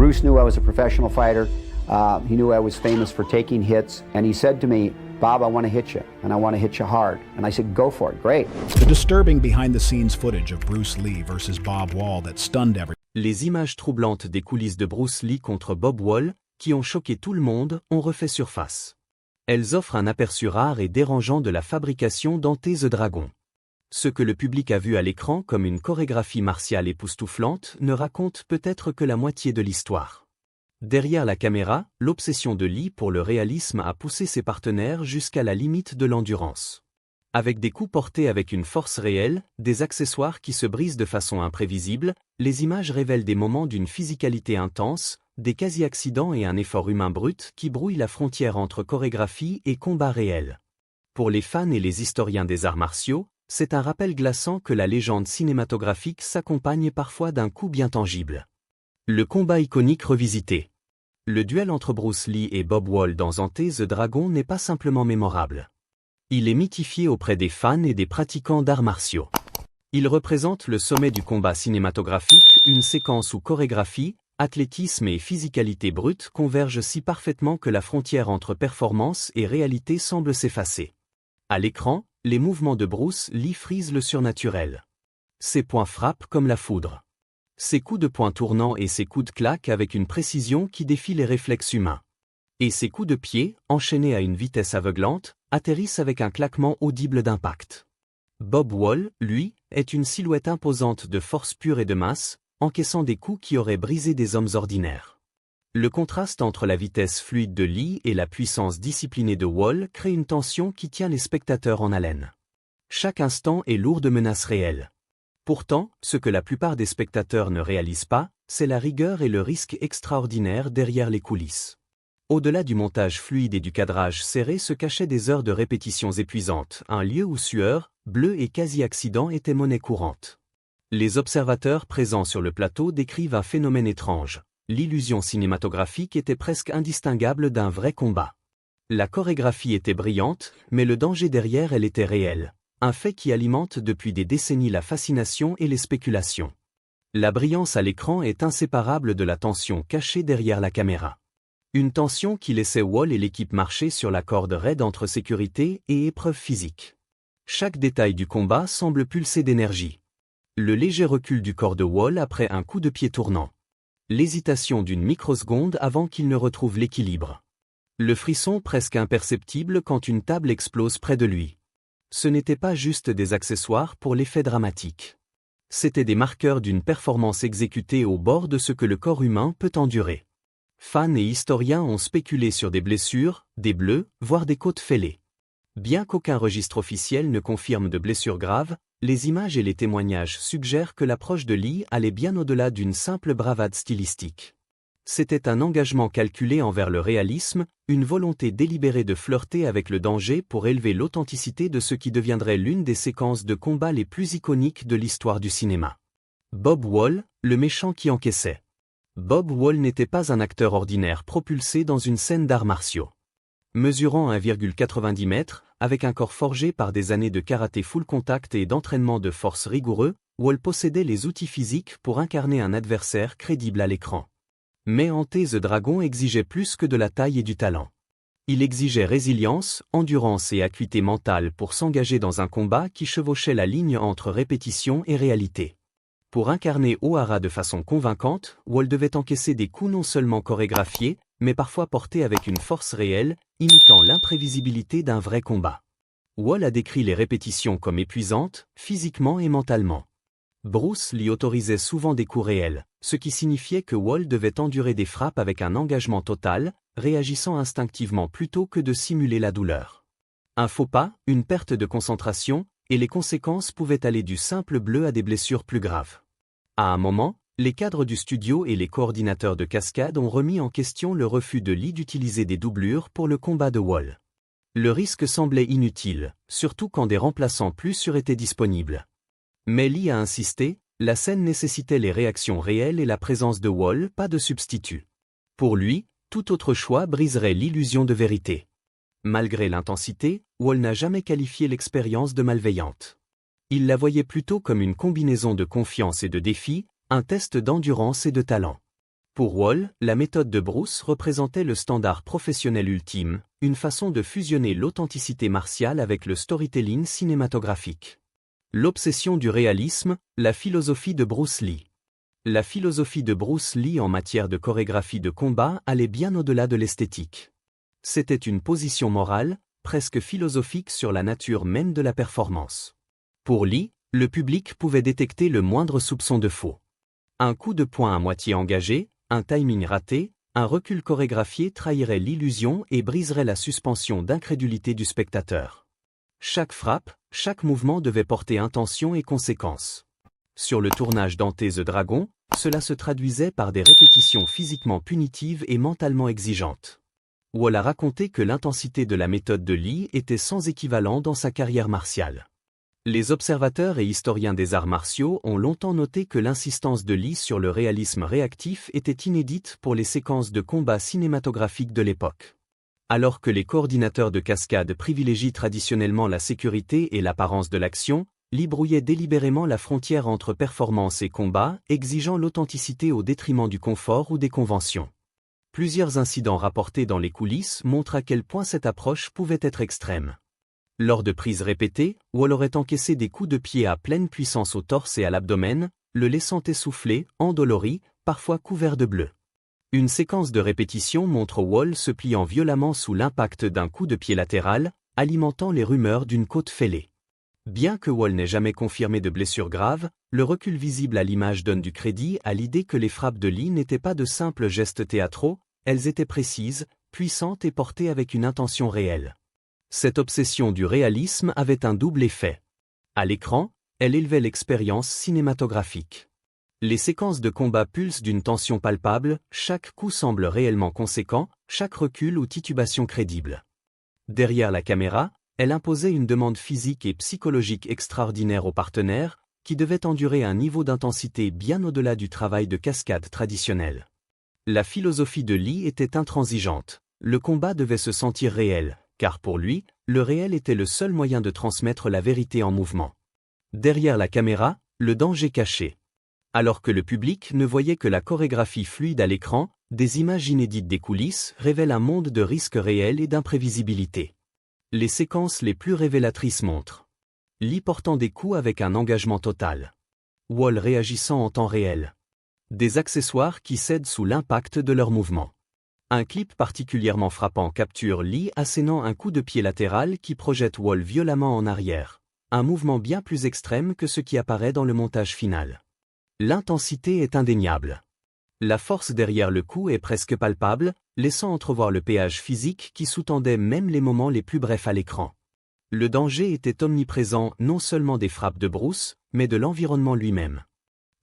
Bruce knew I was a professional fighter. He knew I was famous for taking hits, and he said to me, Bob, I want to hit you, and I want to hit you hard. And I said, go for it, great. The disturbing behind-the-scenes footage of Bruce Lee versus Bob Wall that stunned everyone. Les images troublantes des coulisses de Bruce Lee contre Bob Wall, qui ont choqué tout le monde, ont refait surface. Elles offrent un aperçu rare et dérangeant de la fabrication d'Enter the Dragon. Ce que le public a vu à l'écran comme une chorégraphie martiale époustouflante ne raconte peut-être que la moitié de l'histoire. Derrière la caméra, l'obsession de Lee pour le réalisme a poussé ses partenaires jusqu'à la limite de l'endurance. Avec des coups portés avec une force réelle, des accessoires qui se brisent de façon imprévisible, les images révèlent des moments d'une physicalité intense, des quasi-accidents et un effort humain brut qui brouillent la frontière entre chorégraphie et combat réel. Pour les fans et les historiens des arts martiaux, c'est un rappel glaçant que la légende cinématographique s'accompagne parfois d'un coup bien tangible. Le combat iconique revisité. Le duel entre Bruce Lee et Bob Wall dans Enter the Dragon n'est pas simplement mémorable. Il est mythifié auprès des fans et des pratiquants d'arts martiaux. Il représente le sommet du combat cinématographique, une séquence où chorégraphie, athlétisme et physicalité brute convergent si parfaitement que la frontière entre performance et réalité semble s'effacer. À l'écran, les mouvements de Bruce Lee frisent le surnaturel. Ses poings frappent comme la foudre. Ses coups de poing tournants et ses coups de claque avec une précision qui défie les réflexes humains. Et ses coups de pied, enchaînés à une vitesse aveuglante, atterrissent avec un claquement audible d'impact. Bob Wall, lui, est une silhouette imposante de force pure et de masse, encaissant des coups qui auraient brisé des hommes ordinaires. Le contraste entre la vitesse fluide de Lee et la puissance disciplinée de Wall crée une tension qui tient les spectateurs en haleine. Chaque instant est lourd de menaces réelles. Pourtant, ce que la plupart des spectateurs ne réalisent pas, c'est la rigueur et le risque extraordinaire derrière les coulisses. Au-delà du montage fluide et du cadrage serré se cachaient des heures de répétitions épuisantes, un lieu où sueur, bleu et quasi-accident étaient monnaie courante. Les observateurs présents sur le plateau décrivent un phénomène étrange. L'illusion cinématographique était presque indistinguable d'un vrai combat. La chorégraphie était brillante, mais le danger derrière elle était réel. Un fait qui alimente depuis des décennies la fascination et les spéculations. La brillance à l'écran est inséparable de la tension cachée derrière la caméra. Une tension qui laissait Wall et l'équipe marcher sur la corde raide entre sécurité et épreuve physique. Chaque détail du combat semble pulser d'énergie. Le léger recul du corps de Wall après un coup de pied tournant. L'hésitation d'une microseconde avant qu'il ne retrouve l'équilibre. Le frisson presque imperceptible quand une table explose près de lui. Ce n'était pas juste des accessoires pour l'effet dramatique. C'étaient des marqueurs d'une performance exécutée au bord de ce que le corps humain peut endurer. Fans et historiens ont spéculé sur des blessures, des bleus, voire des côtes fêlées. Bien qu'aucun registre officiel ne confirme de blessures graves, les images et les témoignages suggèrent que l'approche de Lee allait bien au-delà d'une simple bravade stylistique. C'était un engagement calculé envers le réalisme, une volonté délibérée de flirter avec le danger pour élever l'authenticité de ce qui deviendrait l'une des séquences de combat les plus iconiques de l'histoire du cinéma. Bob Wall, le méchant qui encaissait. Bob Wall n'était pas un acteur ordinaire propulsé dans une scène d'arts martiaux. Mesurant 1,90 m, avec un corps forgé par des années de karaté full contact et d'entraînement de force rigoureux, Wall possédait les outils physiques pour incarner un adversaire crédible à l'écran. Mais Enter the Dragon exigeait plus que de la taille et du talent. Il exigeait résilience, endurance et acuité mentale pour s'engager dans un combat qui chevauchait la ligne entre répétition et réalité. Pour incarner O'Hara de façon convaincante, Wall devait encaisser des coups non seulement chorégraphiés, mais parfois portés avec une force réelle, imitant l'imprévisibilité d'un vrai combat. Wall a décrit les répétitions comme épuisantes, physiquement et mentalement. Bruce Lee autorisait souvent des coups réels, ce qui signifiait que Wall devait endurer des frappes avec un engagement total, réagissant instinctivement plutôt que de simuler la douleur. Un faux pas, une perte de concentration, et les conséquences pouvaient aller du simple bleu à des blessures plus graves. À un moment, les cadres du studio et les coordinateurs de cascade ont remis en question le refus de Lee d'utiliser des doublures pour le combat de Wall. Le risque semblait inutile, surtout quand des remplaçants plus sûrs étaient disponibles. Mais Lee a insisté, la scène nécessitait les réactions réelles et la présence de Wall, pas de substitut. Pour lui, tout autre choix briserait l'illusion de vérité. Malgré l'intensité, Wall n'a jamais qualifié l'expérience de malveillante. Il la voyait plutôt comme une combinaison de confiance et de défi, un test d'endurance et de talent. Pour Wall, la méthode de Bruce représentait le standard professionnel ultime, une façon de fusionner l'authenticité martiale avec le storytelling cinématographique. L'obsession du réalisme, la philosophie de Bruce Lee. La philosophie de Bruce Lee en matière de chorégraphie de combat allait bien au-delà de l'esthétique. C'était une position morale, presque philosophique sur la nature même de la performance. Pour Lee, le public pouvait détecter le moindre soupçon de faux. Un coup de poing à moitié engagé, un timing raté, un recul chorégraphié trahirait l'illusion et briserait la suspension d'incrédulité du spectateur. Chaque frappe, chaque mouvement devait porter intention et conséquence. Sur le tournage d'Ante the Dragon, cela se traduisait par des répétitions physiquement punitives et mentalement exigeantes. Wall a raconté que l'intensité de la méthode de Lee était sans équivalent dans sa carrière martiale. Les observateurs et historiens des arts martiaux ont longtemps noté que l'insistance de Lee sur le réalisme réactif était inédite pour les séquences de combat cinématographiques de l'époque. Alors que les coordinateurs de cascade privilégient traditionnellement la sécurité et l'apparence de l'action, Lee brouillait délibérément la frontière entre performance et combat, exigeant l'authenticité au détriment du confort ou des conventions. Plusieurs incidents rapportés dans les coulisses montrent à quel point cette approche pouvait être extrême. Lors de prises répétées, Wall aurait encaissé des coups de pied à pleine puissance au torse et à l'abdomen, le laissant essoufflé, endolori, parfois couvert de bleu. Une séquence de répétition montre Wall se pliant violemment sous l'impact d'un coup de pied latéral, alimentant les rumeurs d'une côte fêlée. Bien que Wall n'ait jamais confirmé de blessures graves, le recul visible à l'image donne du crédit à l'idée que les frappes de Lee n'étaient pas de simples gestes théâtraux, elles étaient précises, puissantes et portées avec une intention réelle. Cette obsession du réalisme avait un double effet. À l'écran, elle élevait l'expérience cinématographique. Les séquences de combat pulsent d'une tension palpable, chaque coup semble réellement conséquent, chaque recul ou titubation crédible. Derrière la caméra, elle imposait une demande physique et psychologique extraordinaire aux partenaires, qui devaient endurer un niveau d'intensité bien au-delà du travail de cascade traditionnel. La philosophie de Lee était intransigeante. Le combat devait se sentir réel, car pour lui, le réel était le seul moyen de transmettre la vérité en mouvement. Derrière la caméra, le danger caché. Alors que le public ne voyait que la chorégraphie fluide à l'écran, des images inédites des coulisses révèlent un monde de risques réels et d'imprévisibilité. Les séquences les plus révélatrices montrent Lee portant des coups avec un engagement total. Wall réagissant en temps réel. Des accessoires qui cèdent sous l'impact de leurs mouvements. Un clip particulièrement frappant capture Lee assénant un coup de pied latéral qui projette Wall violemment en arrière. Un mouvement bien plus extrême que ce qui apparaît dans le montage final. L'intensité est indéniable. La force derrière le coup est presque palpable, laissant entrevoir le péage physique qui sous-tendait même les moments les plus brefs à l'écran. Le danger était omniprésent non seulement des frappes de Bruce, mais de l'environnement lui-même.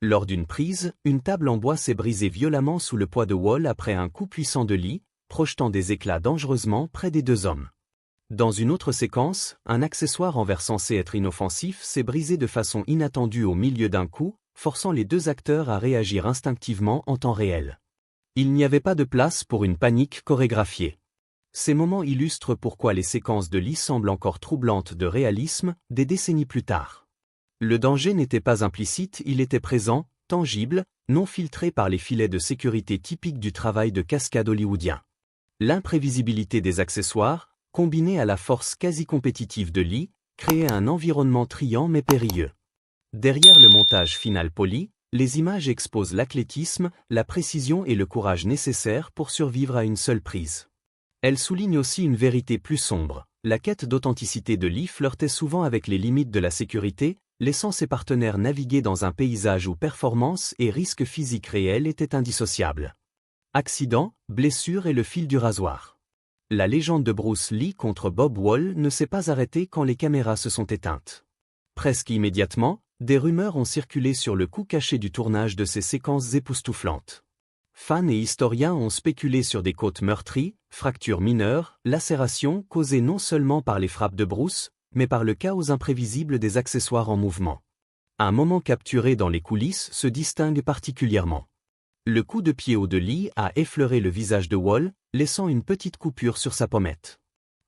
Lors d'une prise, une table en bois s'est brisée violemment sous le poids de Wall après un coup puissant de Lee, projetant des éclats dangereusement près des deux hommes. Dans une autre séquence, un accessoire en verre censé être inoffensif s'est brisé de façon inattendue au milieu d'un coup, forçant les deux acteurs à réagir instinctivement en temps réel. Il n'y avait pas de place pour une panique chorégraphiée. Ces moments illustrent pourquoi les séquences de Lee semblent encore troublantes de réalisme, des décennies plus tard. Le danger n'était pas implicite, il était présent, tangible, non filtré par les filets de sécurité typiques du travail de cascade hollywoodien. L'imprévisibilité des accessoires, combinée à la force quasi compétitive de Lee, créait un environnement triant mais périlleux. Derrière le montage final poli, les images exposent l'athlétisme, la précision et le courage nécessaires pour survivre à une seule prise. Elles soulignent aussi une vérité plus sombre. La quête d'authenticité de Lee flirtait souvent avec les limites de la sécurité, laissant ses partenaires naviguer dans un paysage où performance et risque physique réel étaient indissociables. Accident, blessure et le fil du rasoir. La légende de Bruce Lee contre Bob Wall ne s'est pas arrêtée quand les caméras se sont éteintes. Presque immédiatement, des rumeurs ont circulé sur le coût caché du tournage de ces séquences époustouflantes. Fans et historiens ont spéculé sur des côtes meurtries, fractures mineures, lacérations causées non seulement par les frappes de Bruce, mais par le chaos imprévisible des accessoires en mouvement. Un moment capturé dans les coulisses se distingue particulièrement. Le coup de pied haut de Lee a effleuré le visage de Wall, laissant une petite coupure sur sa pommette.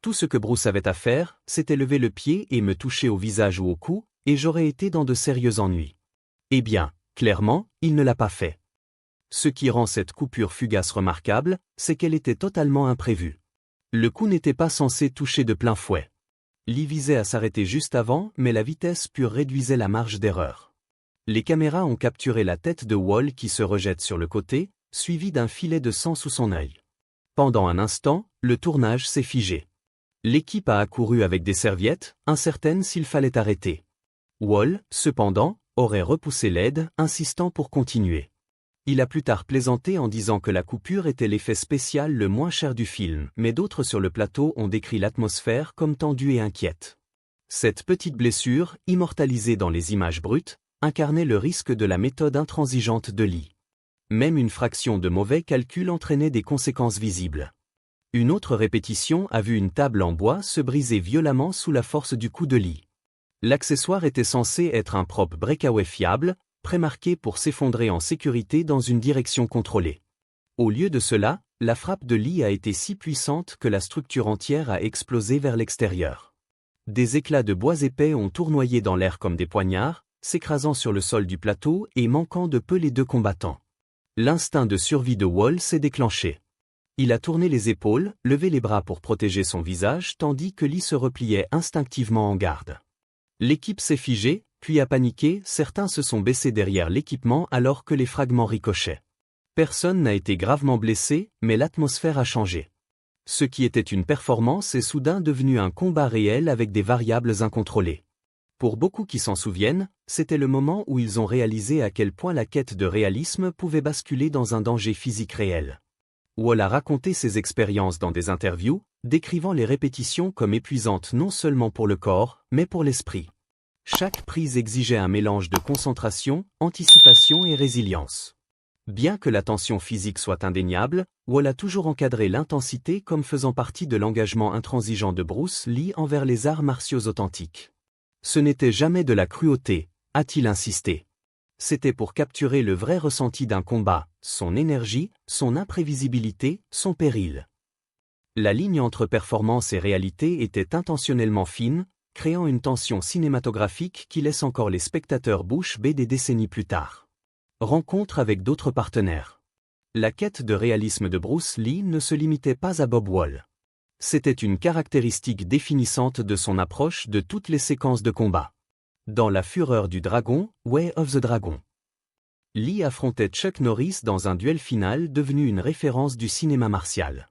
Tout ce que Bruce avait à faire, c'était lever le pied et me toucher au visage ou au cou, et j'aurais été dans de sérieux ennuis. Eh bien, clairement, il ne l'a pas fait. Ce qui rend cette coupure fugace remarquable, c'est qu'elle était totalement imprévue. Le coup n'était pas censé toucher de plein fouet. Lee visait à s'arrêter juste avant, mais la vitesse pure réduisait la marge d'erreur. Les caméras ont capturé la tête de Wall qui se rejette sur le côté, suivie d'un filet de sang sous son œil. Pendant un instant, le tournage s'est figé. L'équipe a accouru avec des serviettes, incertaine s'il fallait arrêter. Wall, cependant, aurait repoussé l'aide, insistant pour continuer. Il a plus tard plaisanté en disant que la coupure était l'effet spécial le moins cher du film, mais d'autres sur le plateau ont décrit l'atmosphère comme tendue et inquiète. Cette petite blessure, immortalisée dans les images brutes, incarnait le risque de la méthode intransigeante de Lee. Même une fraction de mauvais calcul entraînait des conséquences visibles. Une autre répétition a vu une table en bois se briser violemment sous la force du coup de Lee. L'accessoire était censé être un prop breakaway fiable, prémarqué pour s'effondrer en sécurité dans une direction contrôlée. Au lieu de cela, la frappe de Lee a été si puissante que la structure entière a explosé vers l'extérieur. Des éclats de bois épais ont tournoyé dans l'air comme des poignards, s'écrasant sur le sol du plateau et manquant de peu les deux combattants. L'instinct de survie de Wall s'est déclenché. Il a tourné les épaules, levé les bras pour protéger son visage tandis que Lee se repliait instinctivement en garde. L'équipe s'est figée, puis a paniqué, certains se sont baissés derrière l'équipement alors que les fragments ricochaient. Personne n'a été gravement blessé, mais l'atmosphère a changé. Ce qui était une performance est soudain devenu un combat réel avec des variables incontrôlées. Pour beaucoup qui s'en souviennent, c'était le moment où ils ont réalisé à quel point la quête de réalisme pouvait basculer dans un danger physique réel. Wall a raconté ses expériences dans des interviews, décrivant les répétitions comme épuisantes non seulement pour le corps, mais pour l'esprit. Chaque prise exigeait un mélange de concentration, anticipation et résilience. Bien que la tension physique soit indéniable, Wall a toujours encadré l'intensité comme faisant partie de l'engagement intransigeant de Bruce Lee envers les arts martiaux authentiques. Ce n'était jamais de la cruauté, a-t-il insisté. C'était pour capturer le vrai ressenti d'un combat, son énergie, son imprévisibilité, son péril. La ligne entre performance et réalité était intentionnellement fine, créant une tension cinématographique qui laisse encore les spectateurs bouche bée des décennies plus tard. Rencontre avec d'autres partenaires. La quête de réalisme de Bruce Lee ne se limitait pas à Bob Wall. C'était une caractéristique définissante de son approche de toutes les séquences de combat. Dans La Fureur du Dragon, Way of the Dragon, Lee affrontait Chuck Norris dans un duel final devenu une référence du cinéma martial.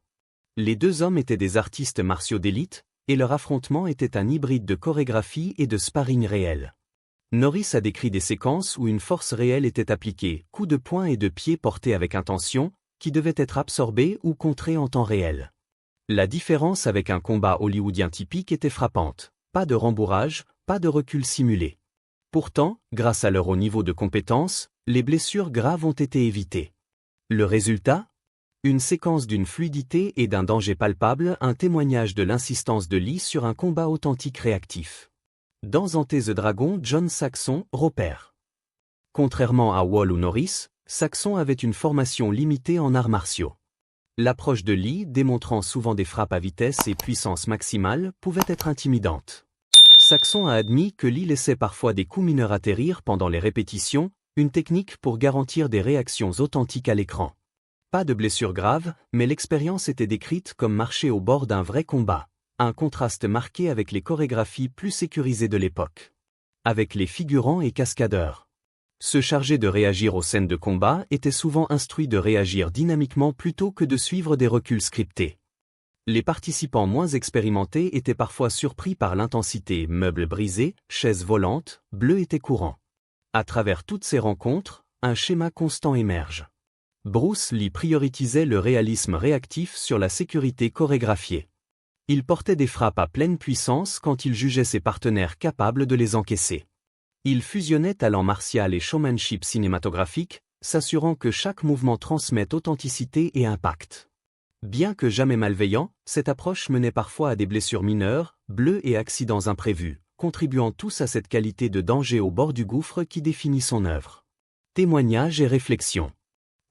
Les deux hommes étaient des artistes martiaux d'élite, et leur affrontement était un hybride de chorégraphie et de sparring réel. Norris a décrit des séquences où une force réelle était appliquée, coups de poing et de pied portés avec intention, qui devaient être absorbés ou contrés en temps réel. La différence avec un combat hollywoodien typique était frappante. Pas de rembourrage, pas de recul simulé. Pourtant, grâce à leur haut niveau de compétence, les blessures graves ont été évitées. Le résultat ? Une séquence d'une fluidité et d'un danger palpable, un témoignage de l'insistance de Lee sur un combat authentique réactif. Dans Enter the Dragon, John Saxon, repère. Contrairement à Wall ou Norris, Saxon avait une formation limitée en arts martiaux. L'approche de Lee, démontrant souvent des frappes à vitesse et puissance maximale, pouvait être intimidante. Saxon a admis que Lee laissait parfois des coups mineurs atterrir pendant les répétitions, une technique pour garantir des réactions authentiques à l'écran. Pas de blessures graves, mais l'expérience était décrite comme marcher au bord d'un vrai combat, un contraste marqué avec les chorégraphies plus sécurisées de l'époque. Avec les figurants et cascadeurs. Ceux chargés de réagir aux scènes de combat étaient souvent instruits de réagir dynamiquement plutôt que de suivre des reculs scriptés. Les participants moins expérimentés étaient parfois surpris par l'intensité, meubles brisés, chaises volantes, bleu était courant. À travers toutes ces rencontres, un schéma constant émerge. Bruce Lee prioritisait le réalisme réactif sur la sécurité chorégraphiée. Il portait des frappes à pleine puissance quand il jugeait ses partenaires capables de les encaisser. Il fusionnait talent martial et showmanship cinématographique, s'assurant que chaque mouvement transmette authenticité et impact. Bien que jamais malveillant, cette approche menait parfois à des blessures mineures, bleus et accidents imprévus, contribuant tous à cette qualité de danger au bord du gouffre qui définit son œuvre. Témoignages et réflexions.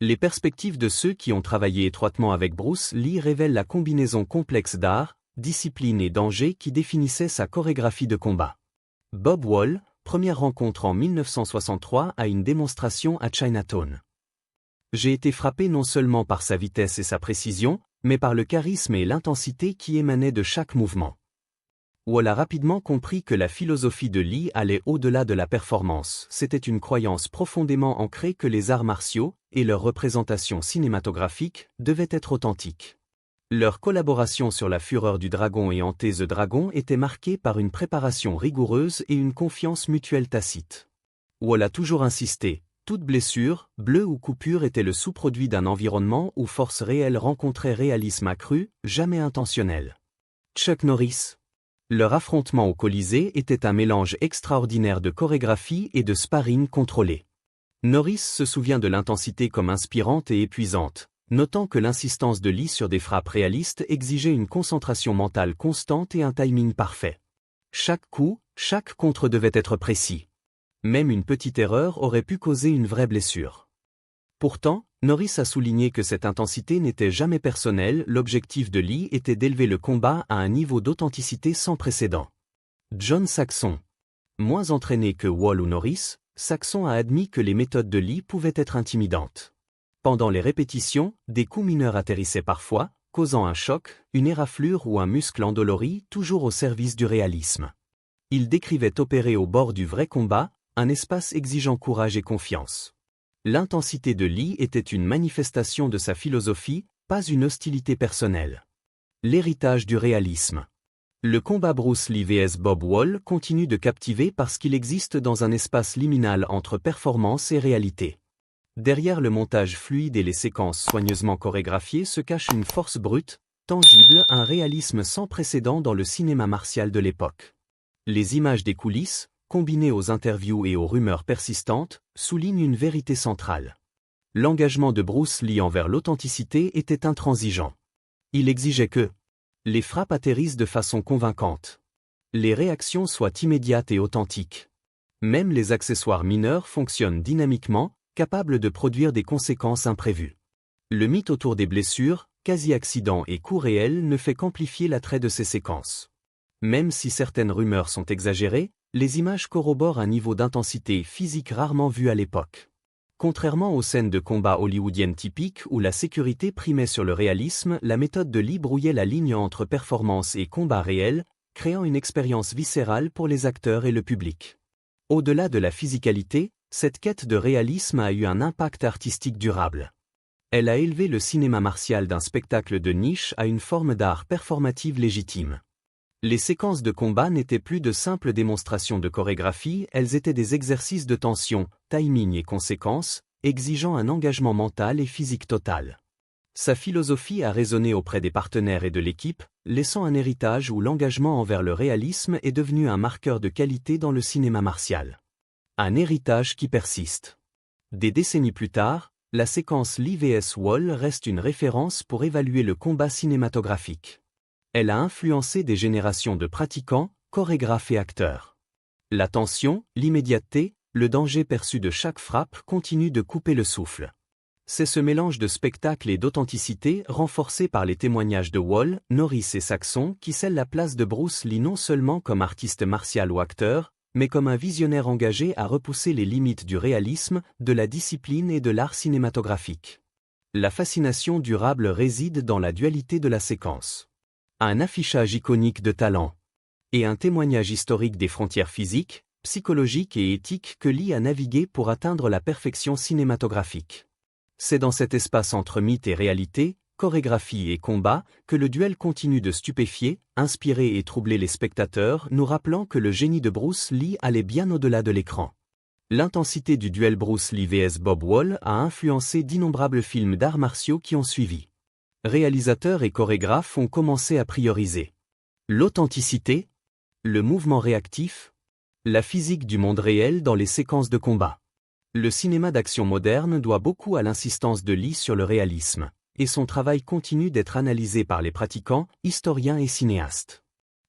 Les perspectives de ceux qui ont travaillé étroitement avec Bruce Lee révèlent la combinaison complexe d'art, discipline et danger qui définissait sa chorégraphie de combat. Bob Wall, première rencontre en 1963 à une démonstration à Chinatown. J'ai été frappé non seulement par sa vitesse et sa précision, mais par le charisme et l'intensité qui émanaient de chaque mouvement. Wall a rapidement compris que la philosophie de Lee allait au-delà de la performance. C'était une croyance profondément ancrée que les arts martiaux, et leur représentation cinématographique, devaient être authentiques. Leur collaboration sur La Fureur du Dragon et Enter the Dragon était marquée par une préparation rigoureuse et une confiance mutuelle tacite. Wall a toujours insisté, toute blessure, bleue ou coupure était le sous-produit d'un environnement où force réelle rencontrait réalisme accru, jamais intentionnel. Chuck Norris. Leur affrontement au Colisée était un mélange extraordinaire de chorégraphie et de sparring contrôlé. Norris se souvient de l'intensité comme inspirante et épuisante, notant que l'insistance de Lee sur des frappes réalistes exigeait une concentration mentale constante et un timing parfait. Chaque coup, chaque contre devait être précis. Même une petite erreur aurait pu causer une vraie blessure. Pourtant, Norris a souligné que cette intensité n'était jamais personnelle, l'objectif de Lee était d'élever le combat à un niveau d'authenticité sans précédent. John Saxon. Moins entraîné que Wall ou Norris, Saxon a admis que les méthodes de Lee pouvaient être intimidantes. Pendant les répétitions, des coups mineurs atterrissaient parfois, causant un choc, une éraflure ou un muscle endolori, toujours au service du réalisme. Il décrivait opérer au bord du vrai combat, un espace exigeant courage et confiance. L'intensité de Lee était une manifestation de sa philosophie, pas une hostilité personnelle. L'héritage du réalisme. Le combat Bruce Lee vs Bob Wall continue de captiver parce qu'il existe dans un espace liminal entre performance et réalité. Derrière le montage fluide et les séquences soigneusement chorégraphiées se cache une force brute, tangible, un réalisme sans précédent dans le cinéma martial de l'époque. Les images des coulisses, combinées aux interviews et aux rumeurs persistantes, soulignent une vérité centrale. L'engagement de Bruce Lee envers l'authenticité était intransigeant. Il exigeait que les frappes atterrissent de façon convaincante. Les réactions soient immédiates et authentiques. Même les accessoires mineurs fonctionnent dynamiquement, capables de produire des conséquences imprévues. Le mythe autour des blessures, quasi-accidents et coups réels ne fait qu'amplifier l'attrait de ces séquences. Même si certaines rumeurs sont exagérées, les images corroborent un niveau d'intensité physique rarement vu à l'époque. Contrairement aux scènes de combat hollywoodiennes typiques où la sécurité primait sur le réalisme, la méthode de Lee brouillait la ligne entre performance et combat réel, créant une expérience viscérale pour les acteurs et le public. Au-delà de la physicalité, cette quête de réalisme a eu un impact artistique durable. Elle a élevé le cinéma martial d'un spectacle de niche à une forme d'art performative légitime. Les séquences de combat n'étaient plus de simples démonstrations de chorégraphie, elles étaient des exercices de tension, timing et conséquences, exigeant un engagement mental et physique total. Sa philosophie a résonné auprès des partenaires et de l'équipe, laissant un héritage où l'engagement envers le réalisme est devenu un marqueur de qualité dans le cinéma martial. Un héritage qui persiste. Des décennies plus tard, la séquence Lee vs Wall reste une référence pour évaluer le combat cinématographique. Elle a influencé des générations de pratiquants, chorégraphes et acteurs. La tension, l'immédiateté, le danger perçu de chaque frappe continuent de couper le souffle. C'est ce mélange de spectacle et d'authenticité renforcé par les témoignages de Wall, Norris et Saxon qui scellent la place de Bruce Lee non seulement comme artiste martial ou acteur, mais comme un visionnaire engagé à repousser les limites du réalisme, de la discipline et de l'art cinématographique. La fascination durable réside dans la dualité de la séquence. Un affichage iconique de talent. Et un témoignage historique des frontières physiques, psychologiques et éthiques que Lee a navigué pour atteindre la perfection cinématographique. C'est dans cet espace entre mythe et réalité, chorégraphie et combat, que le duel continue de stupéfier, inspirer et troubler les spectateurs, nous rappelant que le génie de Bruce Lee allait bien au-delà de l'écran. L'intensité du duel Bruce Lee vs Bob Wall a influencé d'innombrables films d'arts martiaux qui ont suivi. Réalisateurs et chorégraphes ont commencé à prioriser l'authenticité, le mouvement réactif, la physique du monde réel dans les séquences de combat. Le cinéma d'action moderne doit beaucoup à l'insistance de Lee sur le réalisme, et son travail continue d'être analysé par les pratiquants, historiens et cinéastes.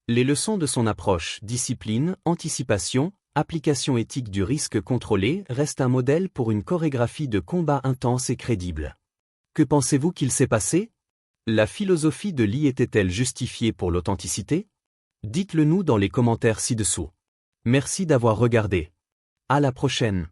Les leçons de son approche, discipline, anticipation, application éthique du risque contrôlé restent un modèle pour une chorégraphie de combat intense et crédible. Que pensez-vous qu'il s'est passé ? La philosophie de Lee était-elle justifiée pour l'authenticité ? Dites-le nous dans les commentaires ci-dessous. Merci d'avoir regardé. À la prochaine.